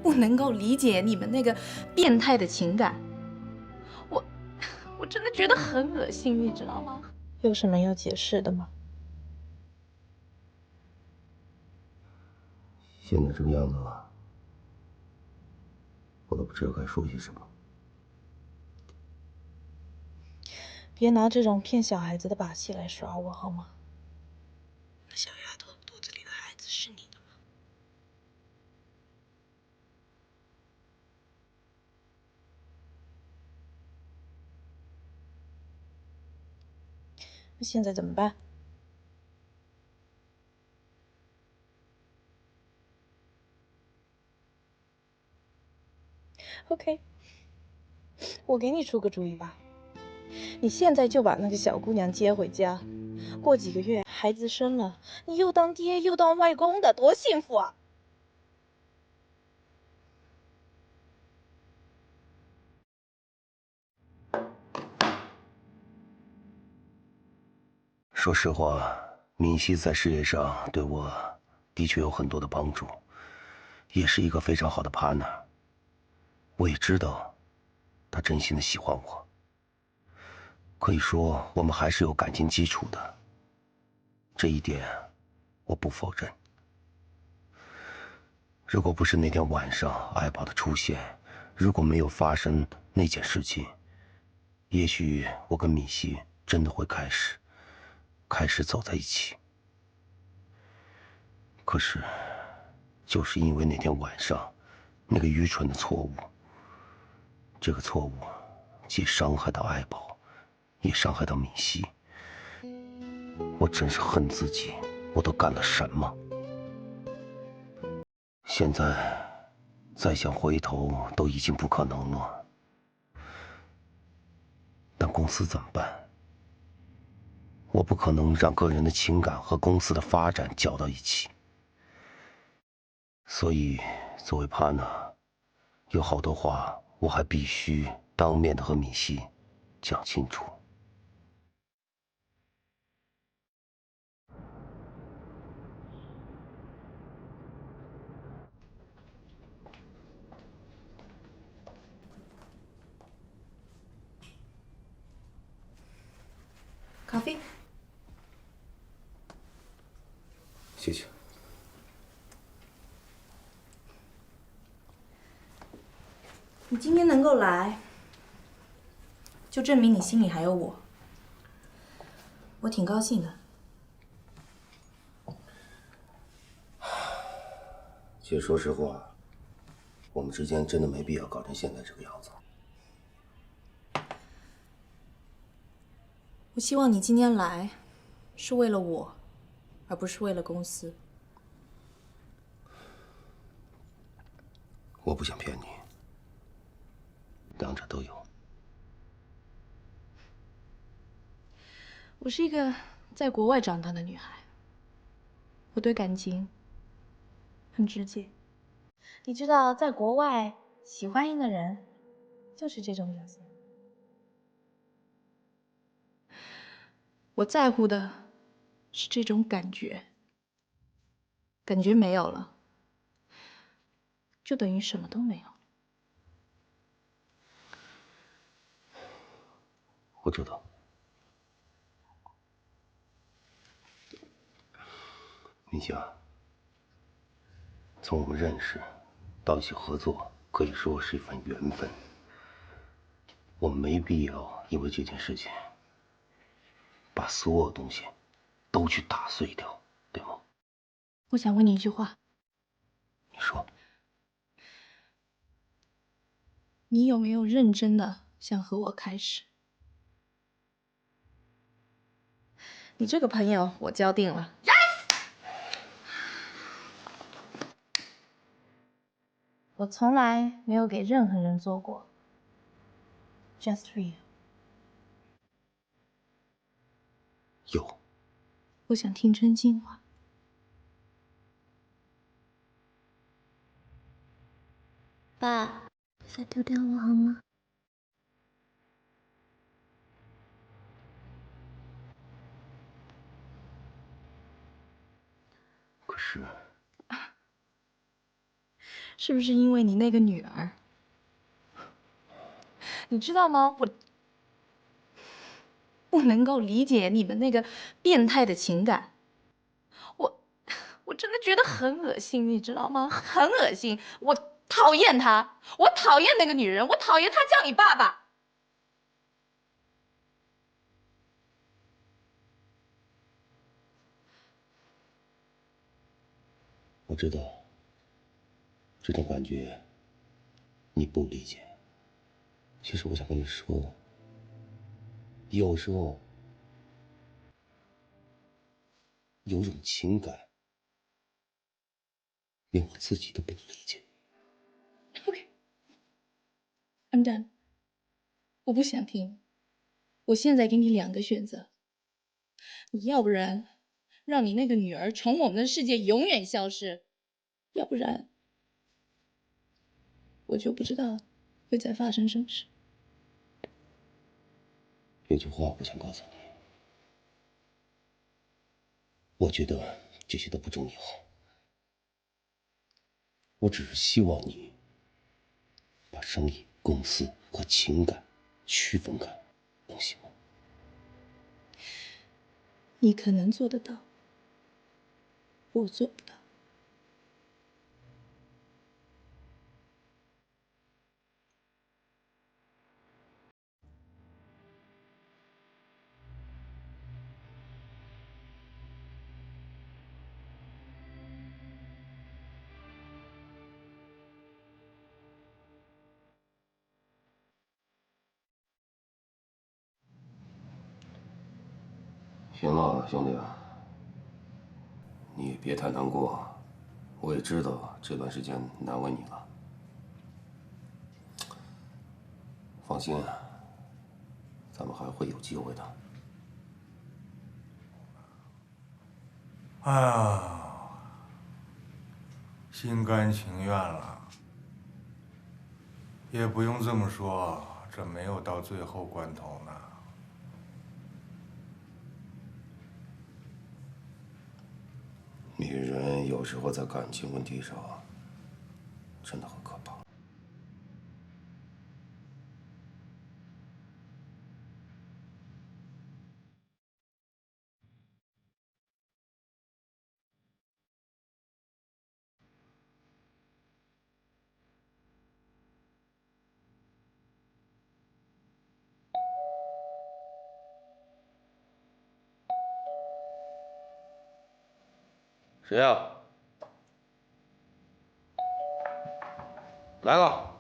不能够理解你们那个变态的情感，我真的觉得很恶心，你知道吗？有什么要解释的吗？现在这个样子了，我都不知道该说些什么。别拿这种骗小孩子的把戏来耍我好吗？那小丫头肚子里的孩子是你的吗？那现在怎么办？OK， 我给你出个主意吧。你现在就把那个小姑娘接回家，过几个月孩子生了，你又当爹又当外公的，多幸福啊！说实话，敏熙在事业上对我的确有很多的帮助，也是一个非常好的 partner。我也知道，她真心的喜欢我。可以说，我们还是有感情基础的，这一点我不否认。如果不是那天晚上爱宝的出现，如果没有发生那件事情，也许我跟敏熙真的会开始走在一起。可是，就是因为那天晚上那个愚蠢的错误，这个错误既伤害到爱宝，也伤害到敏熙。我真是恨自己，我都干了什么？现在再想回头都已经不可能了。但公司怎么办？我不可能让个人的情感和公司的发展搅到一起。所以，作为 partner，有好多话我还必须当面的和敏熙讲清楚。咖啡。谢谢。你今天能够来，就证明你心里还有我，我挺高兴的。其实说实话，我们之间真的没必要搞成现在这个样子。我希望你今天来，是为了我，而不是为了公司。我不想骗你，两者都有。我是一个在国外长大的女孩，我对感情很直接。你知道，在国外喜欢一个人就是这种表现。我在乎的是这种感觉，感觉没有了，就等于什么都没有。我知道。明星啊，从我们认识到一起合作，可以说是一份缘分。我们没必要因为这件事情把所有东西都去打碎掉，对吗？我想问你一句话，你说。你有没有认真的想和我开始？你这个朋友我交定了。我从来没有给任何人做过，just for you。有。我想听真心话。爸，别再丢掉我好吗？可是，是不是因为你那个女儿？你知道吗？我不能够理解你们那个变态的情感，我我真的觉得很恶心，你知道吗？很恶心，我讨厌她，我讨厌那个女人，我讨厌她叫你爸爸。我知道这种感觉你不理解。其实我想跟你说，有时候有种情感，连我自己都不能理解。OK，I'm done。我不想听。我现在给你两个选择，你要不然让你那个女儿从我们的世界永远消失，要不然我就不知道会再发生什么事。有句话我想告诉你，我觉得这些都不重要，我只是希望你把生意、公司和情感区分开，能行吗？你可能做得到，我做不到。行了，兄弟，你也别太难过，我也知道这段时间难为你了。放心，咱们还会有机会的。哎呀，心甘情愿了，也不用这么说，这没有到最后关头呢。女人有时候在感情问题上真的很可怕。谁呀？来了。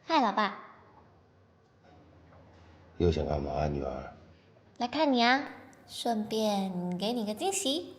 嗨，老爸，又想干嘛，女儿？来看你啊，顺便给你个惊喜。